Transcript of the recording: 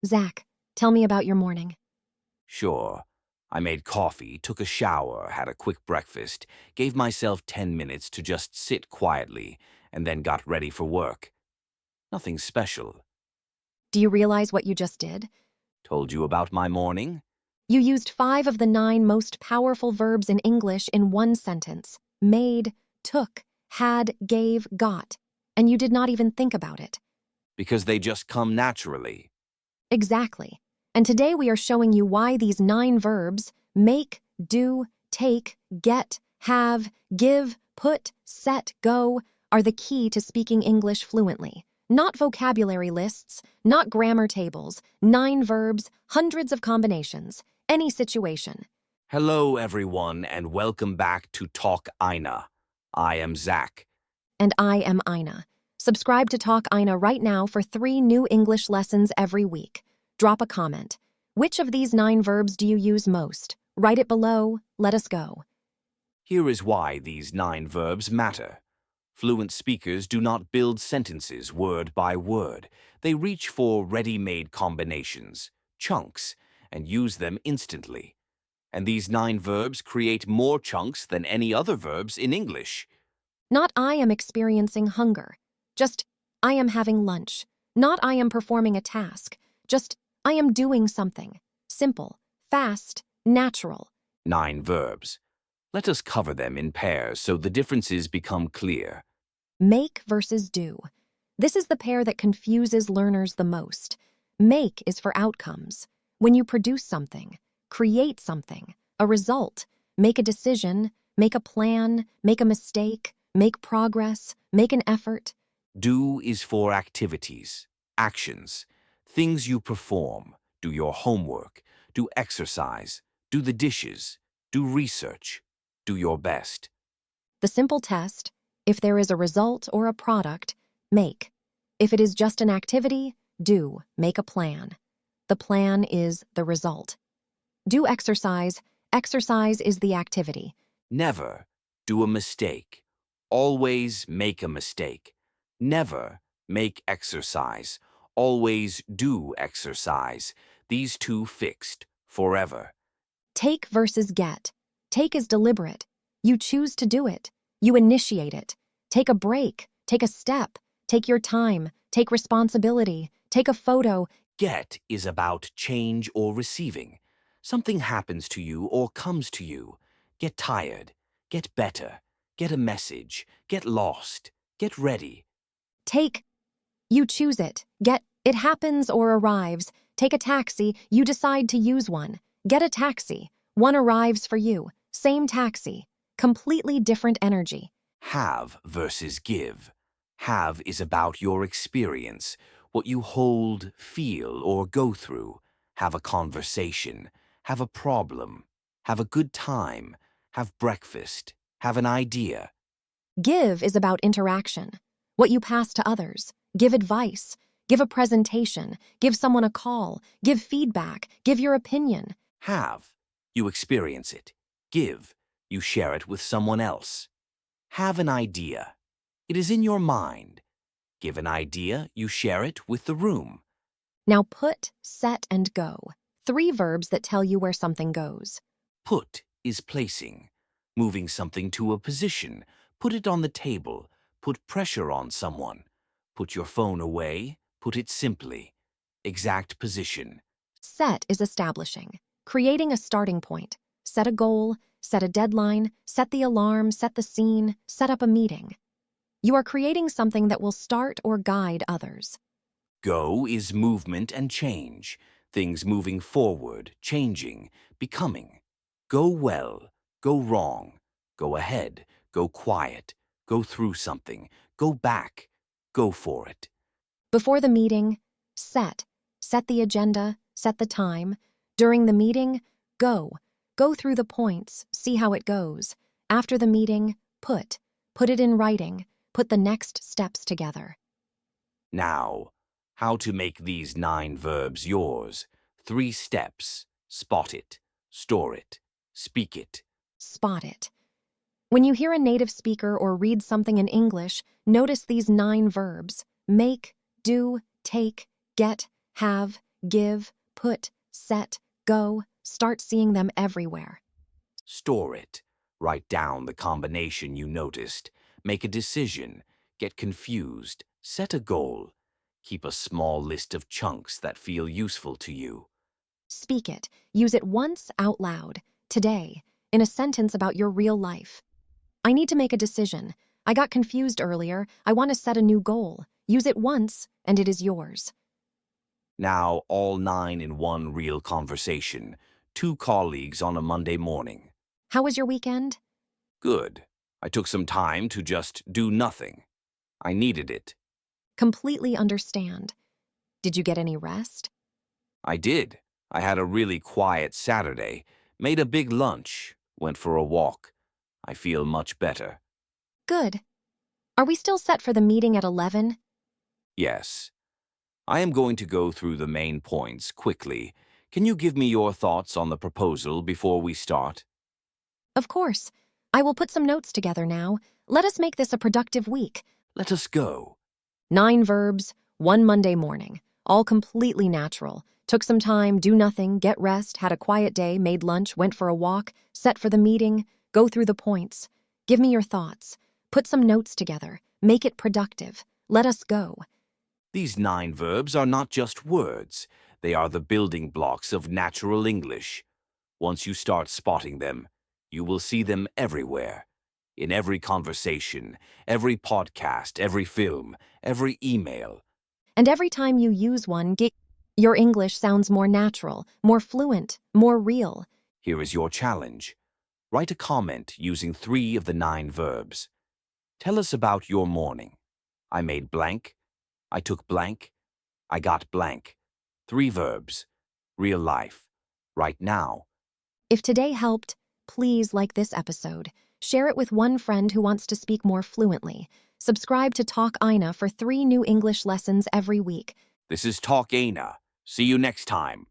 Zack, tell me about your morning. Sure. I made coffee, took a shower, had a quick breakfast, gave myself 10 minutes to just sit quietly, and then got ready for work. Nothing special. Do you realize what you just did? Told you about my morning? You used 5 of the 9 most powerful verbs in English in one sentence. Made, took, had, gave, got. And you did not even think about it. Because they just come naturally. Exactly. And today we are showing you why these 9 verbs, make, do, take, get, have, give, put, set, go, are the key to speaking English fluently. Not vocabulary lists, not grammar tables, 9 verbs, hundreds of combinations, any situation. Hello, everyone, and welcome back to Talk Eyna. I am Zack. And I am Eyna. Subscribe to Talk Eyna right now for 3 new English lessons every week. Drop a comment. Which of these 9 verbs do you use most? Write it below. Let us go. Here is why these 9 verbs matter. Fluent speakers do not build sentences word by word. They reach for ready-made combinations, chunks, and use them instantly. And these 9 verbs create more chunks than any other verbs in English. Not I am experiencing hunger. Just I am having lunch. Not I am performing a task. Just I am doing something. Simple, fast, natural. 9 verbs. Let us cover them in pairs so the differences become clear. Make versus do. This is the pair that confuses learners the most. Make is for outcomes. When you produce something, create something, a result, make a decision, make a plan, make a mistake, make progress, make an effort. Do is for activities, actions, things you perform, do your homework, do exercise, do the dishes, do research, do your best. The simple test, if there is a result or a product, make. If it is just an activity, do, make a plan. The plan is the result. Do exercise, exercise is the activity. Never do a mistake. Always make a mistake. Never make exercise. Always do exercise. These 2 fixed, forever. Take versus get. Take is deliberate. You choose to do it. You initiate it. Take a break. Take a step. Take your time. Take responsibility. Take a photo. Get is about change or receiving. Something happens to you or comes to you. Get tired. Get better. Get a message. Get lost. Get ready. Take. You choose it. Get. It happens or arrives. Take a taxi. You decide to use one. Get a taxi. One arrives for you. Same taxi. Completely different energy. Have versus give. Have is about your experience, what you hold, feel, or go through. Have a conversation. Have a problem. Have a good time. Have breakfast. Have an idea. Give is about interaction. What you pass to others. Give advice. Give a presentation. Give someone a call. Give feedback. Give your opinion. Have. You experience it. Give. You share it with someone else. Have an idea. It is in your mind. Give an idea, you share it with the room. Now put, set, and go. 3 verbs that tell you where something goes. Put is placing. Moving something to a position. Put it on the table. Put pressure on someone. Put your phone away. Put it simply. Exact position. Set is establishing. Creating a starting point. Set a goal. Set a deadline. Set the alarm. Set the scene. Set up a meeting. You are creating something that will start or guide others. Go is movement and change. Things moving forward, changing, becoming. Go well. Go wrong. Go ahead. Go quiet. Go through something. Go back. Go for it. Before the meeting, set. Set the agenda. Set the time. During the meeting, go. Go through the points. See how it goes. After the meeting, put. Put it in writing. Put the next steps together. Now, how to make these 9 verbs yours. 3 steps. Spot it. Store it. Speak it. Spot it. When you hear a native speaker or read something in English, notice these 9 verbs. Make, do, take, get, have, give, put, set, go. Start seeing them everywhere. Store it. Write down the combination you noticed. Make a decision. Get confused. Set a goal. Keep a small list of chunks that feel useful to you. Speak it. Use it once out loud, today, in a sentence about your real life. I need to make a decision. I got confused earlier. I want to set a new goal. Use it once, and it is yours. Now, all 9 in one real conversation. 2 colleagues on a Monday morning. How was your weekend? Good. I took some time to just do nothing. I needed it. Completely understand. Did you get any rest? I did. I had a really quiet Saturday. Made a big lunch. Went for a walk. I feel much better. Good. Are we still set for the meeting at 11? Yes. I am going to go through the main points quickly. Can you give me your thoughts on the proposal before we start? Of course. I will put some notes together now. Let us make this a productive week. Let us go. 9 verbs, 1 Monday morning. All completely natural. Took some time, do nothing, get rest, had a quiet day, made lunch, went for a walk, set for the meeting, go through the points. Give me your thoughts. Put some notes together. Make it productive. Let us go. These 9 verbs are not just words. They are the building blocks of natural English. Once you start spotting them, you will see them everywhere. In every conversation, every podcast, every film, every email. And every time you use one, your English sounds more natural, more fluent, more real. Here is your challenge. Write a comment using 3 of the 9 verbs. Tell us about your morning. I made blank. I took blank. I got blank. 3 verbs. Real life. Right now. If today helped, please like this episode. Share it with one friend who wants to speak more fluently. Subscribe to Talk Eyna for 3 new English lessons every week. This is Talk Eyna. See you next time.